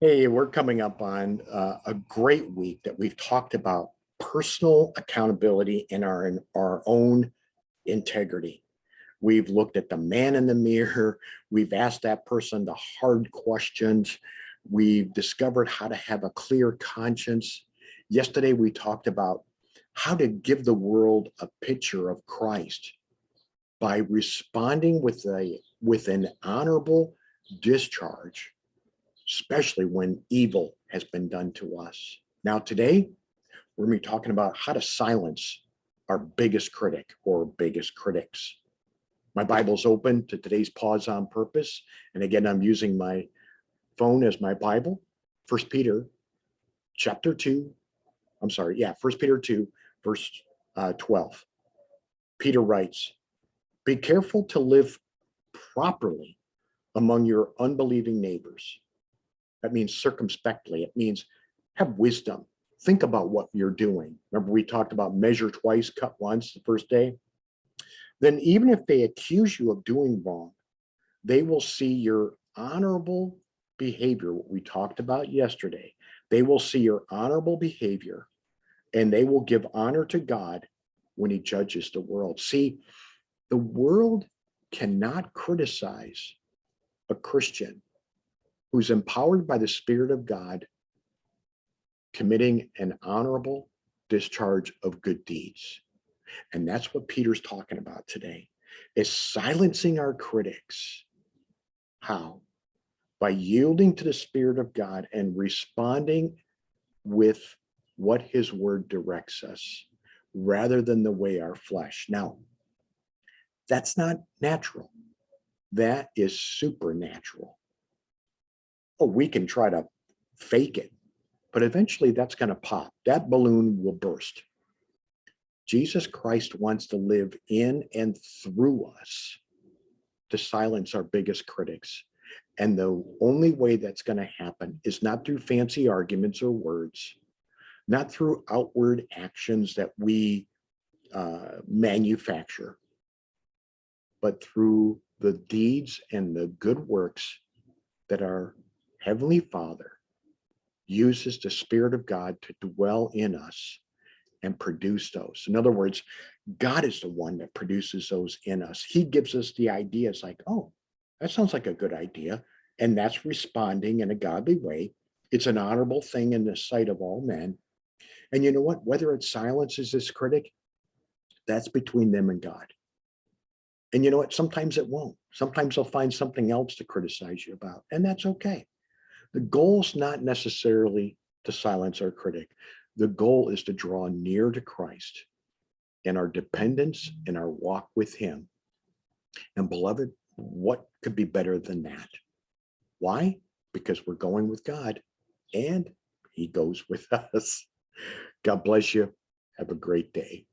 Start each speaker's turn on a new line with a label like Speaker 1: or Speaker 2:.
Speaker 1: Hey, we're coming up on a great week that we've talked about personal accountability and our own integrity. We've looked at the man in the mirror. We've asked that person the hard questions. We've discovered how to have a clear conscience. Yesterday, we talked about how to give the world a picture of Christ by responding with an honorable discharge, especially when evil has been done to us. Now, today, we're going to be talking about how to silence our biggest critic or biggest critics. My Bible's open to today's Pause on Purpose. And again, I'm using my phone as my Bible. 1 Peter chapter 2, I'm sorry, yeah, 1 Peter 2, verse 12. Peter writes, "Be careful to live properly among your unbelieving neighbors." That means circumspectly. It means have wisdom. Think about what you're doing. Remember, we talked about measure twice, cut once the first day. Then, even if they accuse you of doing wrong, they will see your honorable behavior, what we talked about yesterday. They will see your honorable behavior and they will give honor to God when He judges the world. See, the world cannot criticize a Christian who's empowered by the Spirit of God, committing an honorable discharge of good deeds. And that's what Peter's talking about today, is silencing our critics. How? By yielding to the Spirit of God and responding with what His word directs us, rather than the way our flesh. Now, that's not natural. That is supernatural. Oh, we can try to fake it, but eventually that's going to pop. That balloon will burst. Jesus Christ wants to live in and through us to silence our biggest critics. And the only way that's going to happen is not through fancy arguments or words, not through outward actions that we manufacture, but through the deeds and the good works that our Heavenly Father uses the Spirit of God to dwell in us and produce those. In other words, God is the one that produces those in us. He gives us the ideas like, oh, that sounds like a good idea. And that's responding in a godly way. It's an honorable thing in the sight of all men. And you know what? Whether it silences this critic, that's between them and God. And you know what? Sometimes it won't. Sometimes they'll find something else to criticize you about, and that's okay. The goal is not necessarily to silence our critic. The goal is to draw near to Christ in our dependence and our walk with Him. And beloved, what could be better than that? Why? Because we're going with God and He goes with us. God bless you. Have a great day.